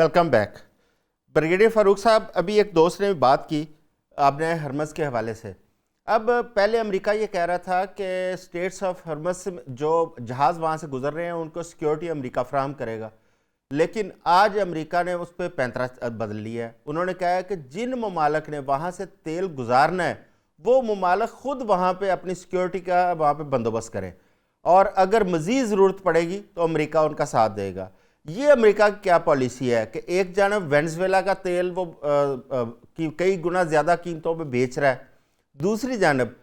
Welcome back. Brigadier Farooq साहब, अभी एक दोस्त ने बात की आपने हरमज़ के हवाले से। अब पहले अमेरिका ये कह रहा था कि स्टेट्स ऑफ हरमज़ से जो जहाज़ वहाँ से गुजर रहे हैं उनको सिक्योरिटी अमेरिका फ्राहम करेगा, लेकिन आज अमेरिका ने उस पर पैंतरा बदल लिया है। उन्होंने कहा है कि जिन ममालक ने वहाँ से तेल गुजारना है वो ममालक ख़ुद वहाँ पर अपनी सिक्योरिटी का वहाँ पर बंदोबस्त करें, और अगर मज़ीद ज़रूरत पड़ेगी तो अमेरिका उनका साथ देगा। ये अमेरिका की क्या पॉलिसी है कि एक जानब वेनेजुएला का तेल वो कई गुना ज़्यादा कीमतों पे बेच रहा है, दूसरी जानब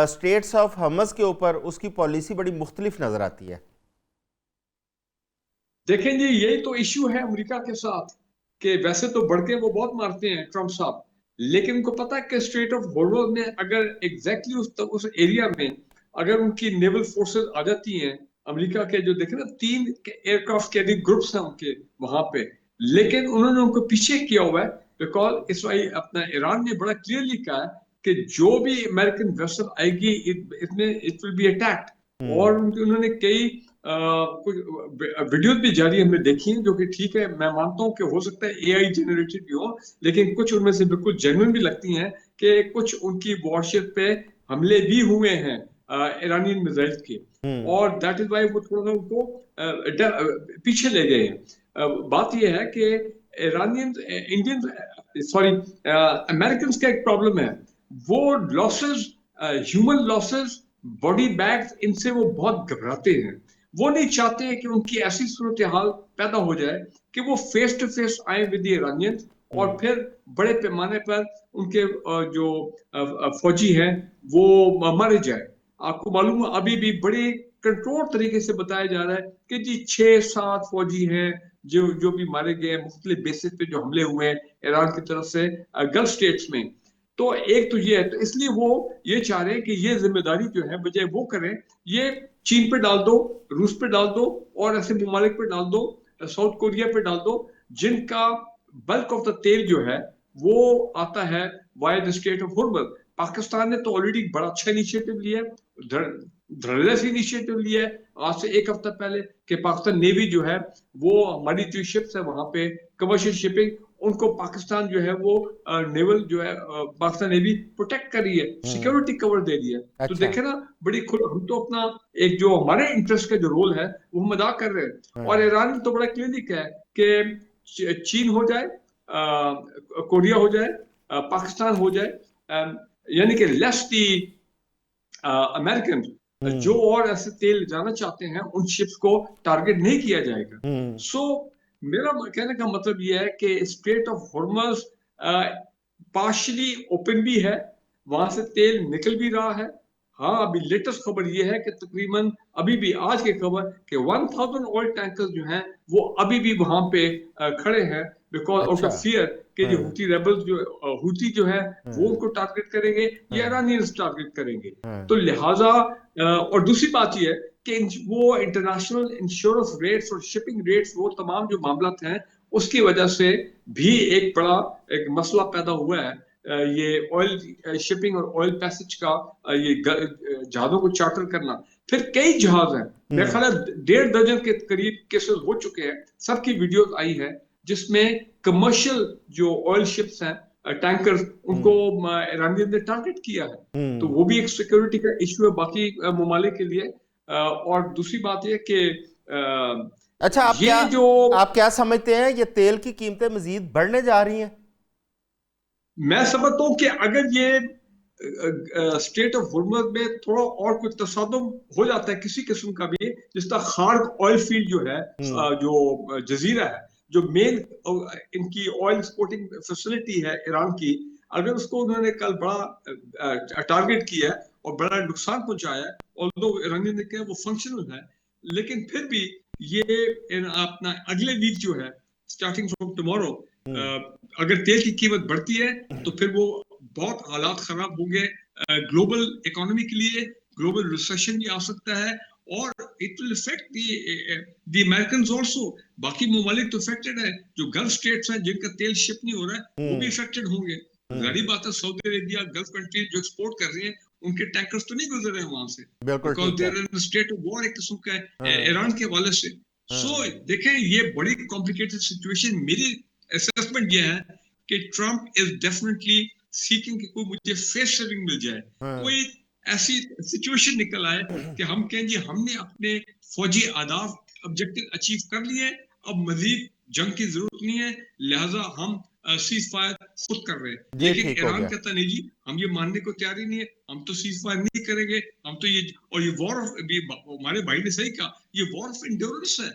स्टेट्स ऑफ हरमज़ के ऊपर उसकी पॉलिसी बड़ी मुख्तलिफ नज़र आती है। देखें जी, यही तो इश्यू है अमेरिका के साथ कि वैसे तो बढ़के वो बहुत मारते हैं ट्रम्प साहब, लेकिन उनको पता है कि स्ट्रेट ऑफ हॉर्मुज़ में अगर एग्जैक्टली उस एरिया में अगर उनकी नेवल फोर्सेस आ जाती हैं अमेरिका के, जो देखे ना 3 एयरक्राफ्ट कैरियर ग्रुप्स हैं उनके वहां पे, लेकिन उन्होंने उनको पीछे किया हुआ है बिकॉज इस वाई अपना ईरान ने बड़ा क्लियरली कहा है कि जो भी अमेरिकन वेसल आएगी इसमें इट विल बी अटैक्ड। और उन्होंने कई कुछ वीडियोस भी जारी हमने देखी हैं, जो कि ठीक है, मैं मानता हूं कि हो सकता है एआई जनरेटेड भी हो, लेकिन कुछ उनमें से बिल्कुल जेन्युइन भी लगती हैं कि कुछ उनकी वॉरशिप पे हमले भी हुए हैं ईरानियन मिसाइल के, और दैट इज वाई वो थोड़ा सा उनको पीछे ले गए हैं। बात यह है कि ईरानियन इंडियन सॉरी अमेरिकन का एक प्रॉब्लम है, वो losses, human losses, body bags, इनसे वो बहुत घबराते हैं। वो नहीं चाहते कि उनकी ऐसी सूरत हाल पैदा हो जाए कि वो फेस टू फेस आए विद ईरानियंस और फिर बड़े पैमाने पर उनके जो फौजी हैं वो मारे जाए। आपको मालूम है अभी भी बड़े कंट्रोल तरीके से बताया जा रहा है कि जी 6-7 फौजी हैं जो जो भी मारे गए मुख्तलिफ बेसिस पे जो हमले हुए हैं ईरान की तरफ से गल्फ स्टेट्स में। तो एक तो ये है, तो इसलिए वो ये चाह रहे हैं कि ये जिम्मेदारी जो है बजाय वो करें, ये चीन पे डाल दो, रूस पे डाल दो और ऐसे ममालिक पे डाल दो, साउथ कोरिया पे डाल दो, जिनका बल्क ऑफ द तेल जो है वो आता है via the straight of Hormuz. Pakistan ने तो ऑलरेडी बड़ा अच्छा इनिशिएटिव लिया है, धड़ल्ले इनिशिएटिव लिया है आज से एक हफ्ता पहले कि पाकिस्तान नेवी जो है वो हमारी जो शिप्स है वहां पे कमर्शियल शिपिंग, उनको पाकिस्तान जो है वो नेवल जो है पाकिस्तान नेवी प्रोटेक्ट कर रही है, सिक्योरिटी कवर दे रही है। तो अच्छा। देखे ना, बड़ी खुद हम तो अपना एक जो हमारे इंटरेस्ट का जो रोल है वो हम अदा कर रहे हैं। और ईरान ने तो बड़ा क्लियरली कहा है कि चीन हो जाए, कोरिया हो जाए, पाकिस्तान हो जाए, यानी कि लेस दी अमेरिकन जो और ऐसे तेल जाना चाहते हैं उन शिप्स को टारगेट नहीं किया जाएगा। सो मेरा कहने का मतलब यह है कि straight of Hormuz partially open भी है, वहां से तेल निकल भी रहा है। हाँ, अभी लेटेस्ट खबर यह है कि तकरीबन अभी भी आज की खबर कि 1000 ऑयल टैंकर्स जो हैं वो अभी भी वहां पे खड़े हैं बिकॉज आउट अच्छा। ऑफ फियर कि जो हुती रेबल्स जो हुती जो है वो उनको टारगेट करेंगे या ईरानियंस टारगेट करेंगे। तो लिहाजा और दूसरी बात यह है कि वो इंटरनेशनल इंश्योरेंस रेट्स और शिपिंग रेट्स, वो तमाम जो मामला हैं उसकी वजह से भी एक बड़ा एक मसला पैदा हुआ है। ये ऑयल शिपिंग और ऑयल पैसेज का ये जहाजों को चार्टर करना। फिर कई जहाज हैं, मेरे ख्याल है 1.5 दर्जन के करीब केसेस हो चुके हैं, सबकी वीडियोस आई है जिसमें कमर्शियल जो ऑयल शिप्स हैं, टैंकर्स, उनको ईरानियन ने टारगेट किया है। तो वो भी एक सिक्योरिटी का इश्यू है बाकी ममालिक के लिए। और दूसरी बात यह कि अच्छा, ये जो आप क्या समझते हैं ये तेल की कीमतें मजीद बढ़ने जा रही हैं? मैं समझता हूँ कि अगर ये स्टेट ऑफ हॉर्मुज़ में थोड़ा और कुछ तसादुम हो जाता है किसी किस्म का भी, जिस तरह खार्ग ऑयल फील्ड जो है, जो जजीरा है, जो मेन इनकी ऑयल एक्सपोर्टिंग फैसिलिटी है ईरान की, अगर उसको उन्होंने कल बड़ा टारगेट किया है और बड़ा नुकसान पहुंचाया है, और ईरानी ने कहा वो फंक्शनल है, लेकिन फिर भी ये अपना अगले वीक जो है स्टार्टिंग फ्रॉम टुमारो अगर तेल की कीमत बढ़ती है तो फिर वो बहुत हालात खराब होंगे ग्लोबल इकोनॉमी के लिए, ग्लोबल रिसेशन भी आ सकता है और it will effect the Americans also. बाकी ममालिक तो इफेक्टेड है, जो गल्फ स्टेट्स हैं जिनका तेल शिप नहीं हो रहा है वो भी इफेक्टेड होंगे। जारी बात है, सऊदी अरेबिया, गल्फ कंट्रीज जो एक्सपोर्ट कर रही हैं उनके टैंकर्स तो नहीं गुजर रहे हैं वहां से, बिल्कुल बिकॉज ठीक है। They're in state of war एक किस्म का ईरान के हवाले से। सो देखें, ये बड़ी कॉम्प्लिकेटेड सिचुएशन मेरी असेसमेंट ये है कि ट्रम्प इज डेफिनेटली सीकिंग कि कोई मुझे फेस सेविंग मिल जाए, हाँ। कोई ऐसी सिचुएशन निकल आए कि हम कहें जी हमने अपने फौजी आदाफ ऑब्जेक्टिव अचीव कर लिए, अब मजीद जंग की जरूरत नहीं है, लिहाजा हम सीज फायर खुद कर रहे हैं। जी लेकिन ठीक हो ईरान गया। कहता नहीं जी, हम ये मानने को तैयार ही नहीं है, हम तो सीज फायर नहीं करेंगे, हम तो ये, और ये वॉर ऑफ, हमारे भाई ने सही कहा, ये वॉर ऑफ इंड्योरेंस है।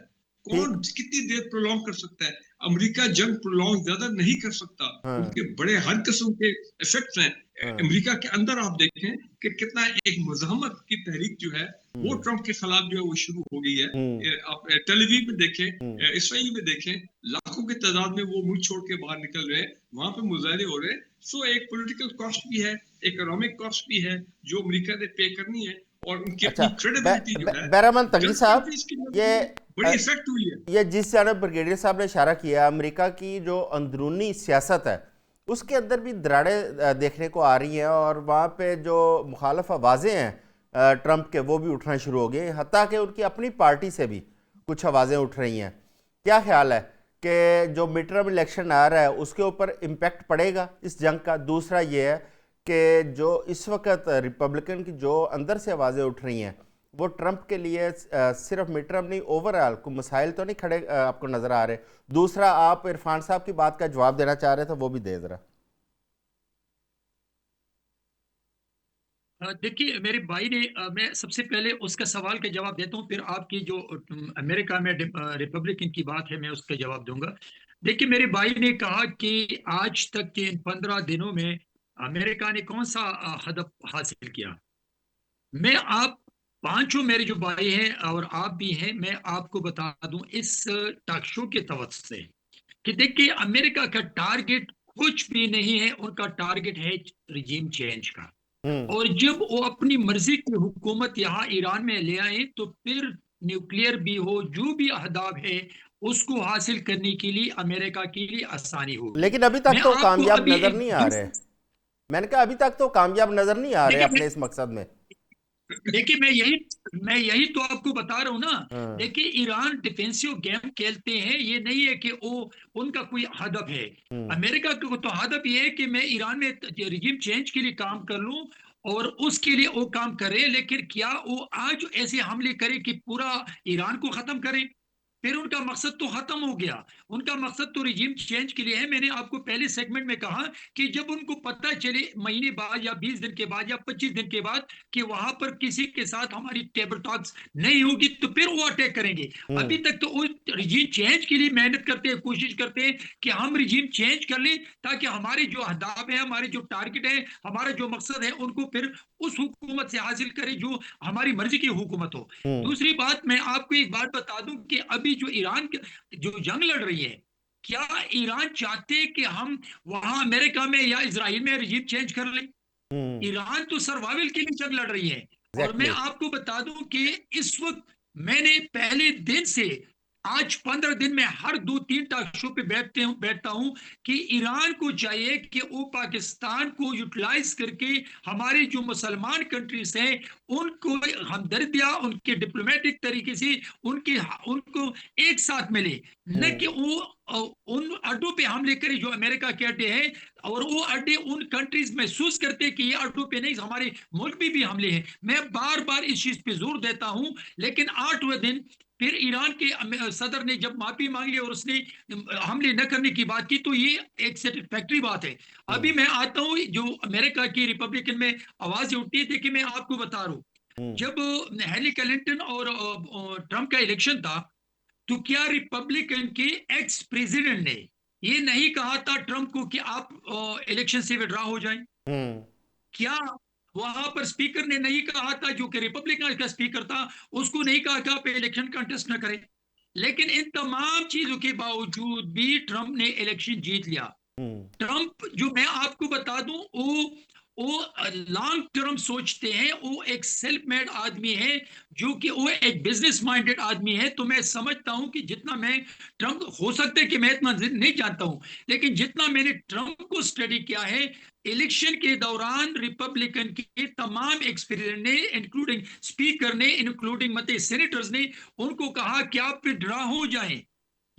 कौन ठीक। कितनी देर प्रोलॉन्ग कर सकता है? अमेरिका जंग प्रोलॉन्ग ज्यादा नहीं कर सकता, हाँ। उनके बड़े हर किस्म के इफेक्ट्स हैं। हाँ। अमेरिका के अंदर आप देखें कि कितना एक मुजाहमत की तहरीक जो है वो हम्म। ट्रंप के खिलाफ जो है वो शुरू हो गई है। हम्म। आप टेलीविजन में देखें, हम्म। इसराइल में देखें, लाखों की तादाद में वो मुल्क छोड़ के बाहर निकल रहे हैं, वहां पे मुजाहरे हो रहे हैं। सो एक पॉलिटिकल कॉस्ट भी है, इकोनॉमिक कॉस्ट भी है जो अमेरिका ने पे करनी है, और उनकी अच्छा, अपनी क्रेडिबिलिटी जो है बैरामन तंगी गल्फ साहब, कंट्रीज की ये बड़ी इफेक्ट हुई है। ये जिस जानब ब्रिगेडियर साहब ने इशारा किया, अमेरिका की जो अंदरूनी सियासत है उसके अंदर भी दरारें देखने को आ रही हैं, और वहाँ पे जो मुखालफ आवाज़ें हैं ट्रंप के, वो भी उठना शुरू हो गई हैं, हत्ता कि उनकी अपनी पार्टी से भी कुछ आवाज़ें उठ रही हैं। क्या ख्याल है कि जो मिड टर्म इलेक्शन आ रहा है उसके ऊपर इम्पेक्ट पड़ेगा इस जंग का? दूसरा ये है कि जो इस वक्त रिपब्लिकन की जो अंदर से आवाज़ें उठ रही हैं, वो ट्रंप के लिए सिर्फ मिड टर्म नहीं, ओवरऑल कोई मसाइल तो नहीं खड़े आपको नज़र आ रहे? दूसरा, आप इरफान साहब की बात का जवाब देना चाह रहे थे, वो भी दे ज़रा। देखिए मेरे भाई ने मैं सबसे पहले उसका सवाल का जवाब देता हूँ, फिर आपकी जो अमेरिका में रिपब्लिकन की बात है मैं उसका जवाब दूंगा। देखिए मेरे भाई ने कहा कि आज तक के इन 15 दिनों में अमेरिका ने कौन सा हदफ हासिल किया। मैं आप पांचों मेरे जो भाई हैं और आप भी हैं, मैं आपको बता दूं इस टॉक शो के तवज्जो से कि देखिए अमेरिका का टारगेट कुछ भी नहीं है, उनका टारगेट है रिजीम चेंज का। हम्म। और जब वो अपनी मर्जी की हुकूमत यहाँ ईरान में ले आए तो फिर न्यूक्लियर भी हो, जो भी अहदाफ है उसको हासिल करने के लिए अमेरिका के लिए आसानी होगी। लेकिन अभी तक मैं तो आपको कामयाब अभी नज़र एक नहीं आ रहे। मैंने कहा अभी तक तो कामयाब नज़र नहीं आ रहे देखिए अपने इस मकसद में। देखिए मैं यही तो आपको बता रहा हूँ ना। हाँ। देखिए ईरान डिफेंसिव गेम खेलते हैं, ये नहीं है कि वो उनका कोई हदफ है। हम्म। अमेरिका का तो हदफ ये है कि मैं ईरान में रिजीम चेंज के लिए काम कर लूं, और उसके लिए वो काम करे। लेकिन क्या वो आज ऐसे हमले करे कि पूरा ईरान को खत्म करे? फिर उनका मकसद तो खत्म हो गया। उनका मकसद तो रिजीम चेंज के लिए है। मैंने आपको पहले सेगमेंट में कहा कि जब उनको पता चले महीने बाद या 20 दिन के बाद या 25 दिन के बाद कि वहां पर किसी के साथ हमारी टेबल टॉक्स नहीं होगी, तो फिर वो अटैक करेंगे। हम्म। अभी तक तो वो रिजीम चेंज के लिए मेहनत करते हैं, कोशिश करते हैं कि हम रिजीम चेंज कर लें ताकि हमारे जो अहदाफ है, हमारे जो टारगेट है, हमारा जो मकसद है, उनको फिर उस हुकूमत से हासिल करें जो हमारी मर्जी की हुकूमत हो। हम्म। दूसरी बात, मैं आपको एक बात बता दूं कि अभी जो ईरान जो जंग लड़ रही है, क्या ईरान चाहते कि हम वहां अमेरिका में या इजराइल में रिजीम चेंज कर लें? हम्म। ईरान तो सर्वाइवल के लिए जंग लड़ रही है। और मैं एग्जैक्टली। आपको बता दूं कि इस वक्त मैंने पहले दिन से आज 15 दिन में हर 2-3 टॉक शो पे बैठता हूं कि ईरान को चाहिए कि वो पाकिस्तान को यूटिलाइज करके हमारे जो मुसलमान कंट्रीज हैं उनको हमदर्दियां उनके डिप्लोमेटिक तरीके से उनके उनको एक साथ मिले, न हम्म। कि वो उन अड्डों पे हमले करे जो अमेरिका के अड्डे हैं। और वो अड्डे उन कंट्रीज महसूस करते कि ये अड्डों पे नहीं, हमारे मुल्क में भी हमले हैं। मैं बार बार इस चीज पे जोर देता हूं। लेकिन 8वें दिन फिर ईरान के सदर ने जब माफी मांग ली और उसने हमले न करने की बात की, तो ये एक सेटिस्फैक्ट्री बात है। अभी हम्म। मैं आता हूं जो अमेरिका की रिपब्लिकन में आवाजें उठती है। देखिए मैं आपको बता रहा हूं, हम्म। जब हेनरी क्लिंटन और ट्रंप का इलेक्शन था, तो क्या रिपब्लिकन के एक्स प्रेसिडेंट ने ये नहीं कहा था ट्रंप को कि आप इलेक्शन से विड्रॉ हो जाएं? हम्म। क्या वहां पर स्पीकर ने नहीं कहा था, जो कि रिपब्लिकन का स्पीकर था, उसको नहीं कहा कि आप इलेक्शन कंटेस्ट न करें? लेकिन इन तमाम चीजों के बावजूद भी ट्रंप ने इलेक्शन जीत लिया। हम्म। ट्रंप, जो मैं आपको बता दूं, वो लॉन्ग टर्म सोचते हैं। वो एक सेल्फ मेड आदमी है, जो कि वो एक बिजनेस माइंडेड आदमी है। तो मैं समझता हूं कि जितना मैं ट्रंप, हो सकता है कि मैं इतना नहीं जानता हूं, लेकिन जितना मैंने ट्रंप को स्टडी किया है, इलेक्शन के दौरान रिपब्लिकन के तमाम एक्सपीरियंस ने, इंक्लूडिंग स्पीकर ने, इंक्लूडिंग मत सेनेटर्स ने, उनको कहा कि आप विड्रॉ हो जाएं।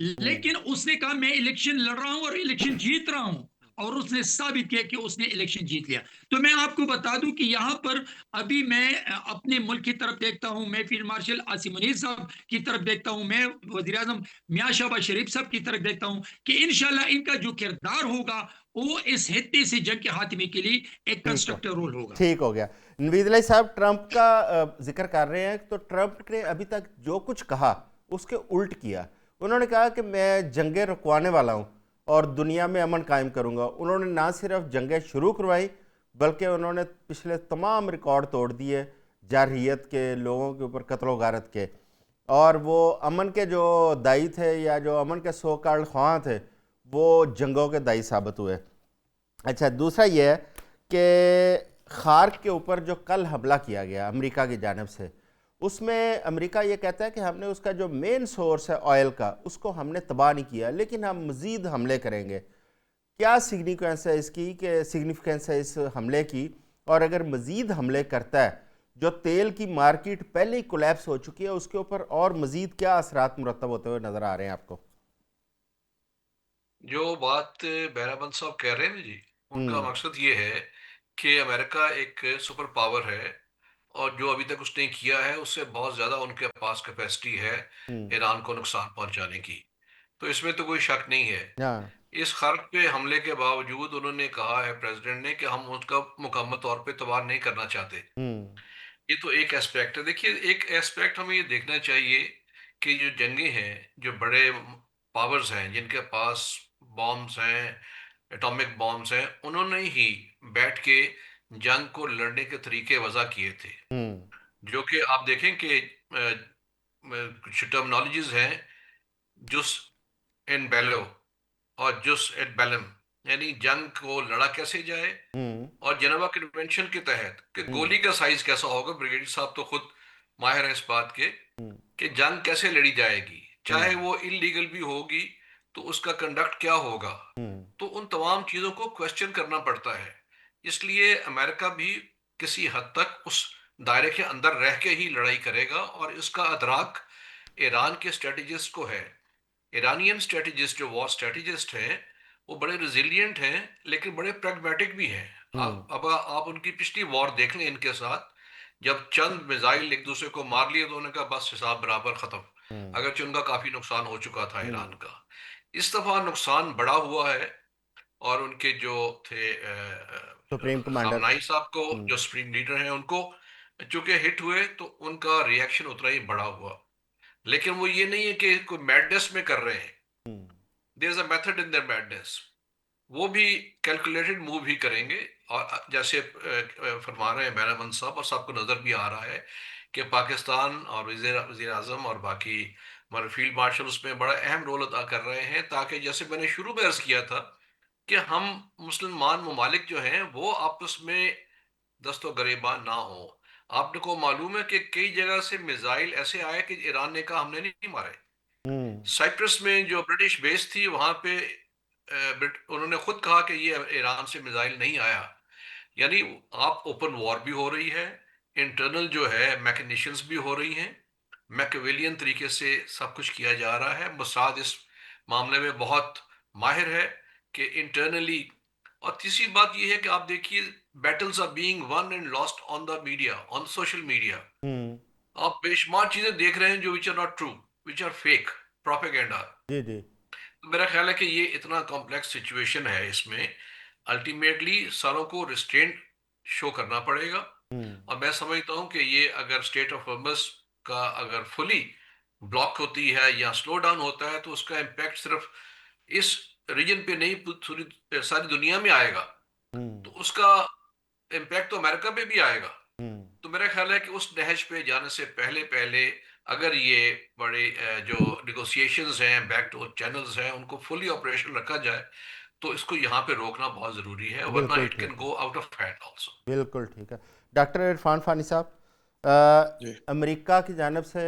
लेकिन उसने कहा मैं इलेक्शन लड़ रहा हूं और इलेक्शन जीत रहा हूं, और उसने साबित किया कि उसने इलेक्शन जीत लिया। तो मैं आपको बता दूं कि यहाँ पर अभी मैं अपने मुल्क की तरफ देखता हूं, मैं फील्ड मार्शल आसिम मुनीर साहब की तरफ देखता हूं, मैं वजीर आजम मियां शहबाज शरीफ साहब की तरफ देखता हूं कि इंशाल्लाह इनका जो किरदार होगा वो इस हित्ते से जंग के खात्मे के लिए एक ठीक हो कंस्ट्रक्टिव रोल होगा। ठीक हो गया। नवीद अली साहब ट्रंप का जिक्र कर रहे हैं, तो ट्रंप ने अभी तक जो कुछ कहा उसके उल्ट किया। उन्होंने कहा कि मैं जंगें रुकवाने वाला हूं और दुनिया में अमन कायम करूंगा। उन्होंने ना सिर्फ जंगें शुरू करवाई, बल्कि उन्होंने पिछले तमाम रिकॉर्ड तोड़ दिए जारहियत के, लोगों के ऊपर कत्ल गारत के। और वो अमन के जो दाई थे या जो अमन के सो कॉल्ड ख्वाह थे, वो जंगों के दाई साबित हुए। अच्छा, दूसरा ये है कि खार्क के ऊपर जो कल हमला किया गया अमेरिका की जानिब से, उसमें अमेरिका ये कहता है कि हमने उसका जो मेन सोर्स है ऑयल का, उसको हमने तबाह नहीं किया, लेकिन हम मज़ीद हमले करेंगे। क्या सिग्निफिकेंस है इस हमले की? और अगर मज़ीद हमले करता है, जो तेल की मार्केट पहले ही कोलैप्स हो चुकी है, उसके ऊपर और मज़ीद क्या असरात मुरतब होते हुए नज़र आ रहे हैं आपको? जो बात बैराबंद साहब कह रहे हैं ना जी, उनका हम्म। मकसद ये है कि अमेरिका एक सुपर पावर है और जो अभी तक उसने किया है उससे बहुत ज़्यादा उनके पास कैपेसिटी है हम्म। ईरान को नुकसान पहुंचाने की। तो इसमें तो कोई शक नहीं है। हाँ। इस खर्च पे हमले के बावजूद उन्होंने कहा है प्रेसिडेंट ने कि हम उसका मुकम्मल तौर पे तबाह नहीं करना चाहते। हम्म। ये तो एक एस्पेक्ट है। देखिए, एक एस्पेक्ट हमें ये देखना चाहिए कि जो जंगें हैं, जो बड़े पावर्स हैं जिनके पास बॉम्ब्स हैं, एटॉमिक बॉम्ब्स हैं, उन्होंने ही बैठ के जंग को लड़ने के तरीके वजह किए थे। हम्म। जो कि आप देखें कि कुछ टर्मिनोलॉजीज हैं, जुस इन बेलो और जुस एट बेलम, यानी जंग को लड़ा कैसे जाए हम्म। और जेनेवा कन्वेंशन के तहत कि हम्म। गोली का साइज कैसा होगा। ब्रिगेडियर साहब तो खुद माहिर है इस बात के हम्म। कि जंग कैसे लड़ी जाएगी, चाहे हम्म। वो इलीगल भी होगी तो उसका कंडक्ट क्या होगा। हम्म। तो उन तमाम चीजों को क्वेश्चन करना पड़ता है। इसलिए अमेरिका भी किसी हद तक उस दायरे के अंदर रह के ही लड़ाई करेगा और इसका अदराक ईरान के स्ट्रेटेजिस्ट को है। ईरानियन स्ट्रेटेजिस्ट, जो वॉर स्ट्रेटेजिस्ट हैं, वो बड़े रिजिलियंट हैं लेकिन बड़े प्रैग्मेटिक भी हैं। हम्म। अब आप उनकी पिछली वॉर देख लें इनके साथ, जब चंद मिसाइल एक दूसरे को मार लिए तो उनका बस हिसाब बराबर खत्म, हम्म। अगरचे उनका काफी नुकसान हो चुका था ईरान हम्म। का। इस दफा नुकसान बड़ा हुआ है और उनके जो थे सुप्रीम कमांडर। खामनाई साहब को, हम्म। जो सुप्रीम लीडर हैं, उनको चूंकि हिट हुए तो उनका रिएक्शन उतना ही बड़ा हुआ। लेकिन वो ये नहीं है कि कोई मैडनेस में कर रहे हैं। Hmm. There is a method in their madness. वो भी कैलकुलेटेड मूव ही करेंगे। और जैसे फरमा रहे हैं बैरामंद साहब, और सबको नजर भी आ रहा है कि पाकिस्तान और वजीर आजम और बाकी हमारे फील्ड मार्शल उसमें बड़ा अहम रोल अदा कर रहे हैं, ताकि जैसे मैंने शुरू में अर्ज किया था कि हम मुसलमान ममालिक जो हैं वो आपस में दस्तो गरेबान ना हो। आपने को मालूम है कि कई जगह से मिसाइल ऐसे आए कि ईरान ने कहा हमने नहीं मारे। हम्म। साइप्रस में जो ब्रिटिश बेस थी वहां पे उन्होंने खुद कहा कि ये ईरान से मिसाइल नहीं आया। यानी आप ओपन वॉर भी हो रही है, इंटरनल जो है मैकेनिशंस भी हो रही हैं, मैकेवेलियन तरीके से सब कुछ किया जा रहा है। मोसाद इस मामले में बहुत माहिर है कि इंटरनली। और तीसरी बात यह है कि आप देखिए, battles are being won and lost on the media, on social media. Hmm. आप बेशुमार चीजें देख रहे हैं जो which are not true, which are fake propaganda. जी जी। तो मेरा ख्याल है कि ये इतना कॉम्प्लेक्स सिचुएशन है, इसमें अल्टीमेटली सारों को रिस्ट्रेंट शो करना पड़ेगा। हम्म। और मैं समझता हूं कि ये अगर स्टेट ऑफ हॉर्मस का अगर फुली ब्लॉक होती है या स्लो डाउन होता है तो उसका इम्पैक्ट सिर्फ इस रीजन पे नहीं, पूरी सारी दुनिया में आएगा। हम्म। तो उसका इम्पैक्ट तो अमेरिका पे भी आएगा। हम्म। तो मेरा ख्याल है कि उस नहज पे जाने से पहले पहले अगर ये बड़े जो निगोशिएशंस हैं, बैक डोर चैनल्स हैं, उनको फुली ऑपरेशनल रखा जाए तो इसको यहाँ पे रोकना बहुत ज़रूरी है, वरना बिल्कुल इट कैन ठीक है। Go out of hand also. बिल्कुल ठीक है। डॉक्टर इरफान फ़ानी साहब, जी। अमेरिका की जानिब से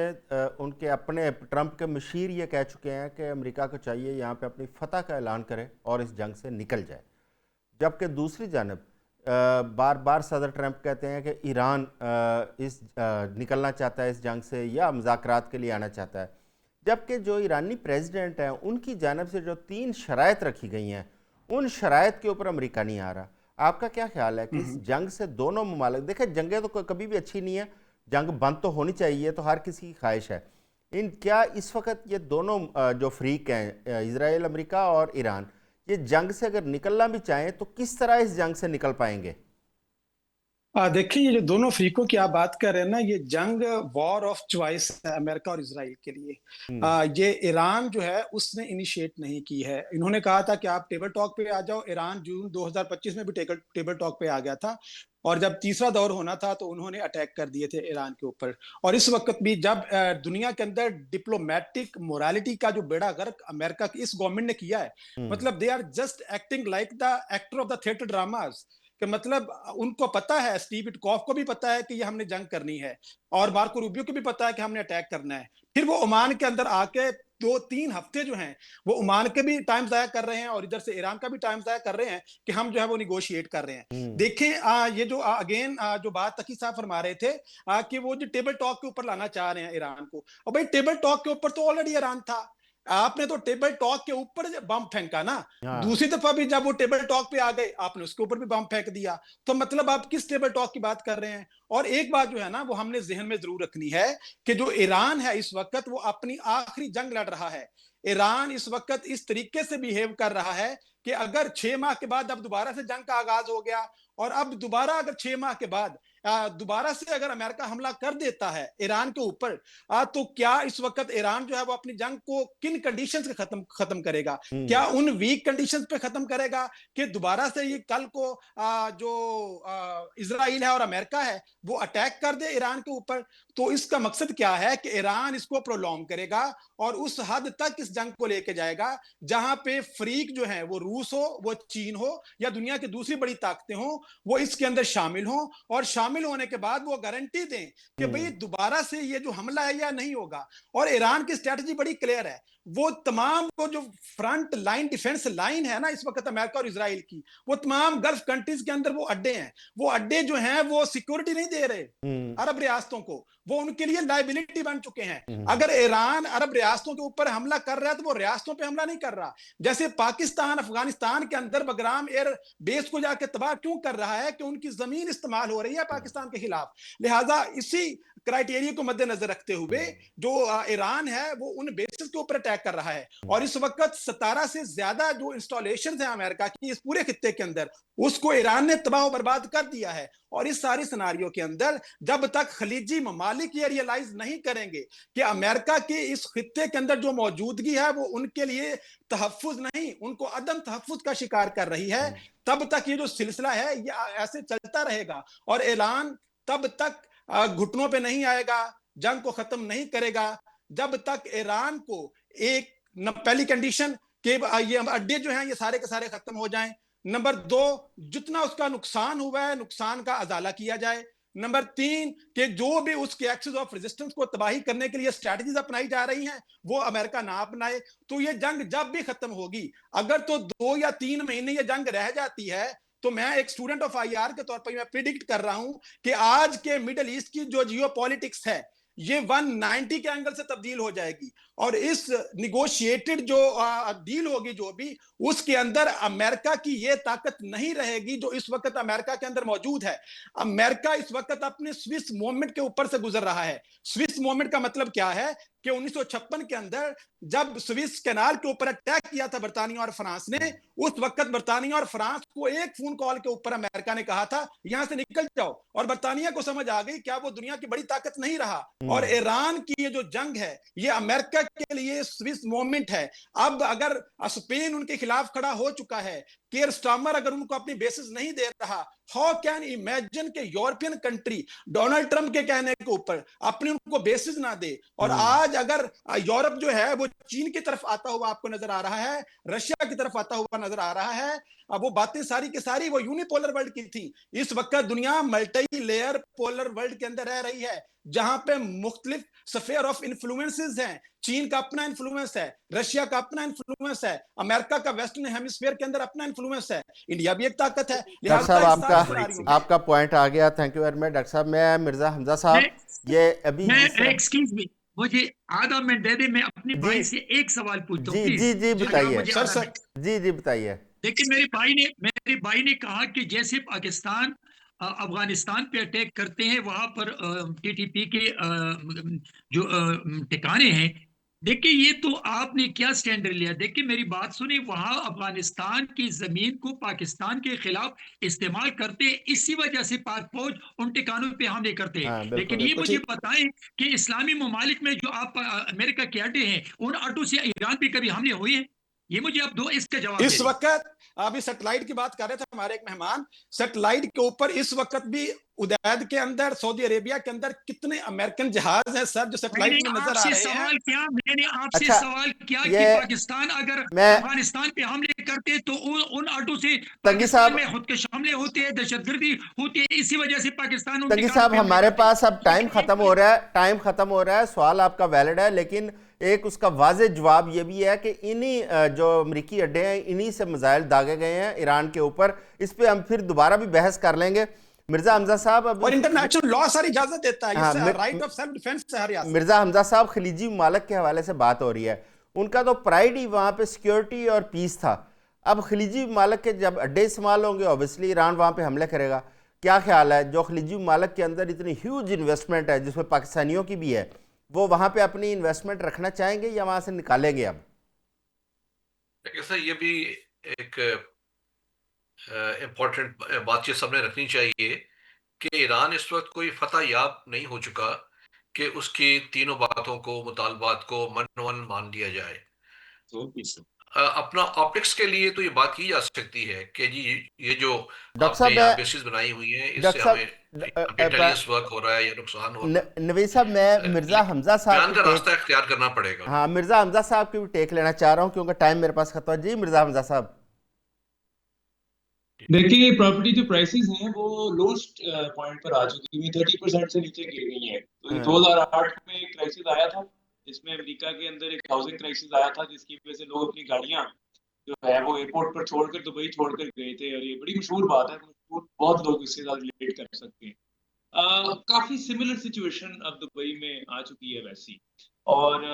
उनके अपने ट्रंप के मशीर ये कह चुके हैं कि अमेरिका को चाहिए यहाँ पे अपनी फतह का ऐलान करे और इस जंग से निकल जाए। जबकि दूसरी जानब बार बार सदर ट्रंप कहते हैं कि ईरान निकलना चाहता है इस जंग से या मुज़ाकरात के लिए आना चाहता है। जबकि जो ईरानी प्रेसिडेंट हैं उनकी जानब से जो 3 शराइत रखी गई हैं, उन शराइत के ऊपर अमेरिका नहीं आ रहा। आपका क्या ख्याल है कि इस जंग से दोनों ममालिक, देखें जंगें तो कभी भी अच्छी नहीं है, जंग बंद तो होनी चाहिए, तो हर किसी की ख्वाहिश है, इन क्या इस वक्त ये दोनों जो फ्रीक हैं, इजराइल, अमेरिका और ईरान, ये जंग से अगर निकलना भी चाहें तो किस तरह इस जंग से निकल पाएंगे? देखिए, ये जो दोनों फ्रीकों की आप बात कर रहे हैं ना, ये जंग वॉर ऑफ चॉइस है अमेरिका और इसराइल के लिए। ये ईरान जो है उसने इनिशिएट नहीं की है। इन्होंने कहा था कि आप टेबल टॉक पे आ जाओ। ईरान जून 2025 में भी टेबल टॉक पे आ गया था, और जब तीसरा दौर होना था तो उन्होंने अटैक कर दिए थे ईरान के ऊपर। और इस वक्त भी जब दुनिया के अंदर डिप्लोमेटिक मोरालिटी का जो बेड़ा गर्क अमेरिका की इस गवर्नमेंट ने किया है, मतलब they are just acting like the actor of the theatre dramas, कि मतलब उनको पता है, स्टीव विटकॉफ को भी पता है कि ये हमने जंग करनी है, और मार्को रूबियो को भी पता है कि हमने अटैक करना है। फिर वो ओमान के अंदर आके 2-3 हफ्ते जो हैं वो ओमान के भी टाइम जाया कर रहे हैं, और इधर से ईरान का भी टाइम जाया कर रहे हैं कि हम जो है वो निगोशिएट कर रहे हैं। देखें, ये जो अगेन जो बात तकी साहब फरमा रहे थे कि वो जो टेबल टॉक के ऊपर लाना चाह रहे हैं ईरान को, और भाई टेबल टॉक के ऊपर तो ऑलरेडी ईरान था। आपने तो टेबल टॉक के ऊपर बम फेंका ना, दूसरी दफा भी जब वो टेबल टॉक पे आ गए आपने उसके ऊपर भी बम फेंक दिया। तो मतलब आप किस टेबल टॉक की बात कर रहे हैं? और एक बात जो है ना वो हमने जहन में जरूर रखनी है कि जो ईरान है इस वक्त वो अपनी आखिरी जंग लड़ रहा है। ईरान इस वक्त इस तरीके से बिहेव कर रहा है कि अगर 6 माह के बाद अब दोबारा से जंग का आगाज हो गया, और अब दोबारा अगर 6 माह के बाद दोबारा से अगर अमेरिका हमला कर देता है ईरान के ऊपर, तो क्या इस वक्त ईरान जो है वो अपनी जंग को किन कंडीशंस पे खत्म करेगा? क्या उन वीक कंडीशंस पे खत्म करेगा कि दोबारा से ये कल को जो इजराइल है और अमेरिका है वो अटैक कर दे ईरान के ऊपर? तो इसका मकसद क्या है कि ईरान इसको प्रोलॉन्ग करेगा और उस हद तक इस जंग को लेके जाएगा जहां पे फ्रीक जो है वो रूस हो, वो चीन हो, या दुनिया की दूसरी बड़ी ताकतें हो, वो इसके अंदर शामिल हो, और शामिल होने के बाद वो गारंटी दें कि भाई दोबारा से ये जो हमला है या नहीं होगा। और ईरान की स्ट्रेटजी बड़ी क्लियर है, वो तमाम वो जो फ्रंट लाइन डिफेंस लाइन है ना इस वक्त अमेरिका और इजराइल की, वो तमाम गल्फ कंट्रीज के अंदर वो अड्डे हैं, वो अड्डे जो हैं वो सिक्योरिटी नहीं दे रहे अरब रियासतों को, वो उनके लिए लाइबिलिटी बन चुके हैं। अगर ईरान अरब रियासतों के ऊपर हमला कर रहा है तो वो रियासतों पे हमला नहीं कर रहा। जैसे पाकिस्तान अफगानिस्तान के अंदर बगराम एयर बेस को जाके तबाह क्यों कर रहा है कि उनकी जमीन इस्तेमाल हो रही है पाकिस्तान के खिलाफ। लिहाजा इसी क्राइटेरिया को मद्देनजर रखते हुए जो ईरान है वो उन बेसिस के ऊपर अटैक कर रहा है। और इस वक्त 17 से ज्यादा जो इंस्टॉलेशन है अमेरिका की इस पूरे खित्ते के अंदर, उसको ईरान ने तबाह बर्बाद कर दिया है। और इस सारी सिनारियों के अंदर जब तक खलीजी ममालिक ये रियलाइज नहीं करेंगे कि अमेरिका के इस खित्ते के अंदर जो मौजूदगी है वो उनके लिए तहफ्फुज नहीं, उनको अदम तहफ्फुज का शिकार कर रही है, तब तक ये जो सिलसिला है ये ऐसे चलता रहेगा। और ऐलान तब तक घुटनों पे नहीं आएगा, जंग को खत्म नहीं करेगा, जब तक ईरान को एक पहली कंडीशन कि ये अड्डे जो हैं ये सारे के सारे खत्म हो जाएं। नंबर 2, जितना उसका नुकसान हुआ है नुकसान का अजाला किया जाए। नंबर 3 कि जो भी उसके एक्सिस ऑफ रेजिस्टेंस को तबाही करने के लिए स्ट्रैटेजीज अपनाई जा रही हैं वो अमेरिका ना अपनाए। तो ये जंग जब भी खत्म होगी, अगर तो 2 या 3 महीने ये जंग रह जाती है, तो मैं एक स्टूडेंट ऑफ आईआर के तौर पर मैं प्रिडिक्ट कर रहा हूं कि आज के मिडिल ईस्ट की जो जियोपॉलिटिक्स है ये 190 के एंगल से तब्दील हो जाएगी। और इस निगोशिएटेड जो डील होगी जो भी, उसके अंदर अमेरिका की ये ताकत नहीं रहेगी जो इस वक्त अमेरिका के अंदर मौजूद है। अमेरिका इस वक्त अपने स्विस मूवमेंट के ऊपर से गुजर रहा है। स्विस मूवमेंट का मतलब क्या है कि 1956 के अंदर जब स्विस कैनाल के ऊपर अटैक किया था बरतानिया और फ्रांस ने, उस वक्त बरतानिया और फ्रांस को एक फोन कॉल के ऊपर अमेरिका ने कहा था यहां से निकल जाओ, और बरतानिया को समझ आ गई क्या वो दुनिया की बड़ी ताकत नहीं रहा। और ईरान की ये जो जंग है ये अमेरिका के लिए स्विस मोमेंट है। अब अगर स्पेन उनके खिलाफ खड़ा हो चुका है, केयर स्टार्मर अगर उनको अपनी बेसिस नहीं दे रहा, हाउ कैन इमेजिन के यूरोपियन कंट्री डोनाल्ड ट्रंप के कहने के ऊपर अपनी उनको बेसिस ना दे। और आज अगर यूरोप जो है वो चीन की तरफ आता हुआ आपको नजर आ रहा है, रशिया की तरफ आता हुआ नजर आ रहा है, अब वो बातें सारी की सारी वो यूनिपोलर वर्ल्ड की थी। इस वक्त दुनिया मल्टी लेयर पोलर वर्ल्ड के अंदर रह रही है जहां पे मुख्तलिफ स्फीयर ऑफ इन्फ्लुएंसेस हैं। चीन का अपना इन्फ्लुएंस है, रशिया का अपना इन्फ्लुएंस है, अमेरिका का वेस्टर्न हेमिस्फीयर के अंदर अपना इन्फ्लुएंस है, इंडिया भी एक ताकत है। डॉक्टर साहब आपका पॉइंट आ गया, thank you very much. Doctor साहब, मैं मिर्जा हमजा साहब ये अभी एक्सक्यूज मी मुझे आधा मिनट दे दे, मैं अपने जी भाई से एक सवाल पूछता हूँ जी प्लीज। जी जी अगर आप बताइए मुझे सर आधा सर मिनट जी बताइए। देखिए, मेरे भाई ने कहा कि जैसे पाकिस्तान अफगानिस्तान पे अटैक करते हैं, वहां पर टीटीपी के जो ठिकाने हैं। देखिए, ये तो आपने क्या स्टैंडर्ड लिया। देखिए, मेरी बात सुनिए, वहां अफगानिस्तान की जमीन को पाकिस्तान के खिलाफ इस्तेमाल करते हैं, इसी वजह से पाक फौज उन ठिकानों पे हमले करते हैं। हाँ लेकिन बिल्कुल। ये बिल्कुल मुझे ठीक। बताएं कि इस्लामी ममालिक में जो आप अमेरिका के अड्डे हैं, उन अड्डों से ईरान पे कभी हमले हुए हैं? ये मुझे आप दो इसका जवाब दे इस दें। वक्त अभी सैटेलाइट की बात कर रहे थे हमारे एक मेहमान, सैटेलाइट के ऊपर इस वक्त भी उदैद के अंदर, सऊदी अरेबिया के अंदर कितने अमेरिकन जहाज हैं सर जो मैंने सैटेलाइट में नजर आ आपसे रहे हैं। सवाल किया, मैंने आपसे अच्छा सवाल किया ये कि पाकिस्तान अगर मैं अफगानिस्तान पे हमले करते तो उन अड्डों से तंगी पाकिस्तान साहब में खुदकश हमले होते हैं, दहशतगर्दी होती है, इसी वजह से पाकिस्तान उन तंगी ठिकानों साहब पे हमले हमारे करते पास अब हैं। टाइम लेकिन ख़त्म हो रहा है, टाइम ख़त्म हो रहा है। सवाल आपका वैलिड है, लेकिन एक उसका वाज़े जवाब ये भी है कि इन्हीं जो अमरीकी अड्डे हैं, इन्हीं से मिसाइल दागे गए हैं ईरान के ऊपर। इस पर हम फिर दोबारा भी बहस कर लेंगे। मिर्ज़ा हमजा साहब अभी और इंटरनेशनल लॉ सर इजाजत देता है, हाँ ये राइट ऑफ सेल्फ डिफेंस है हर रियासत। मिर्ज़ा हमजा साहब, खलीजी ममालिक के हवाले से बात हो रही है। उनका तो प्राइड ही वहाँ पे सिक्योरिटी और पीस था। अब खलीजी ममालिक के जब अड्डे इस्तेमाल होंगे, ऑब्वियसली ईरान वहाँ पे हमले करेगा। क्या ख्याल है, जो खलीजी ममालिक के अंदर इतनी ह्यूज इन्वेस्टमेंट है, जिसमें पाकिस्तानियों की भी है, वो वहाँ पे अपनी इन्वेस्टमेंट रखना चाहेंगे या वहाँ से निकालेंगे? अब देखिए सर, ये भी एक इम्पोर्टेंट बातचीत सबने रखनी चाहिए कि ईरान इस वक्त कोई फतह याब नहीं हो चुका कि उसकी तीनों बातों को, मुतालबात को मन मान लिया जाए। अपना ऑप्टिक्स के लिए तो ये बात की जा सकती है कि जी ये जो डॉक्टर आपने साहब यहाँ बेसिस बनाई हुई है, इससे डॉक्टर हमें साहब इंटेलिजेंस वर्क हो रहा है या नुकसान हो रहा नवीद साहब, मैं है, मिर्ज़ा लेकिन हमजा साहब बयान की का टेक, रास्ता इख्तियार करना पड़ेगा। हाँ मिर्ज़ा हमजा साहब की भी टेक लेना चाह रहा हूँ, क्योंकि टाइम मेरे पास खत्म है। जी मिर्ज़ा हमजा साहब। देखिए, प्रॉपर्टी जो प्राइसेस हैं वो लोएस्ट पॉइंट पर आ चुकी हुई 30% से नीचे गिर गई हैं। तो ये हाँ 2008 में एक क्राइसिस आया था, जिसमें अमेरिका के अंदर एक हाउसिंग क्राइसिस आया था, जिसकी वजह से लोग अपनी गाड़ियां जो है वो एयरपोर्ट पर छोड़कर दुबई छोड़कर गए थे। और ये बड़ी मशहूर बात है, मशहूर, बहुत लोग इससे साथ रिलेट कर सकते हैं। काफी सिमिलर सिचुएशन अब दुबई में आ चुकी है वैसी। और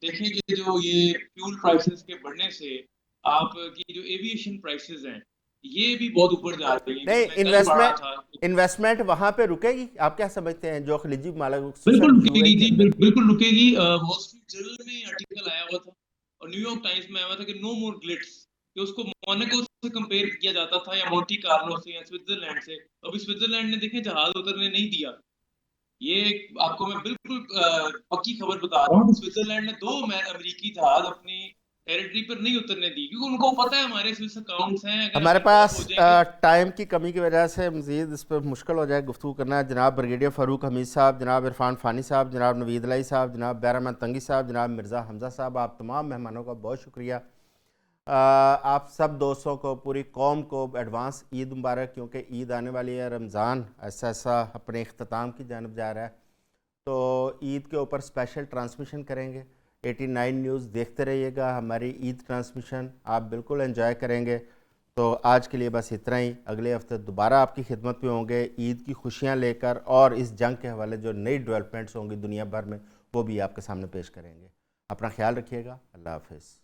देखिए कि जो ये फ्यूल प्राइसेस के बढ़ने से आपकी जो एविएशन प्राइसेस हैं ये भी बहुत ऊपर जा रही है, नहीं, जिसमें कल बढ़ा था। इन्वेस्टमेंट वहाँ पे रुकेगी? आप क्या समझते हैं, जो खलीजी ममालिक बिल्कुल खुसूसन रुकेगी यूएई के जी, अंदर? बिल्कुल रुकेगी। वॉल स्ट्रीट जर्नल में आर्टिकल आया हुआ था और न्यूयॉर्क टाइम्स में आया हुआ था कि नो मोर ग्लिट्स, कि उसको मोनाको से कंपेयर किया जाता था या मोंटी कार्लो से या स्विट्जरलैंड से। अभी स्विट्जरलैंड ने देखें जहाज उतरने नहीं दिया। ये आपको मैं बिल्कुल पक्की खबर बता रहा हूँ कि स्विट्जरलैंड ने 2 अमेरिकी जहाज अपनी टेरिटरी पर नहीं उतरने दी, क्योंकि उनको पता है हमारे स्विस अकाउंट्स हैं, अगर हमारे हम पास इन्वॉल्व हो जाएंगे। टाइम की कमी की वजह से मज़ीद इस पर मुश्किल हो जाए गुफ्तगू करना। जनाब ब्रिगेडियर फ़ारूक हमीद साहब, जनाब इरफान फ़ानी साहब, जनाब नवीद लाई साहब, जनाब बैरमन तंगी साहब, जनाब मिर्ज़ा हमजा साहब, आप तमाम मेहमानों का बहुत शुक्रिया। आप सब दोस्तों को, पूरी कौम को एडवांस ईद मुबारक, क्योंकि ईद आने वाली है, रमज़ान ऐसा ऐसा अपने इख्तिताम की जानब जा रहा है। तो ईद के ऊपर स्पेशल ट्रांसमिशन करेंगे। 89 न्यूज़ देखते रहिएगा, हमारी ईद ट्रांसमिशन आप बिल्कुल एंजॉय करेंगे। तो आज के लिए बस इतना ही। अगले हफ्ते दोबारा आपकी खिदमत में होंगे ईद की खुशियां लेकर, और इस जंग के हवाले जो नई डेवलपमेंट्स होंगी दुनिया भर में, वो भी आपके सामने पेश करेंगे। अपना ख्याल रखिएगा। अल्लाह हाफ़िज़।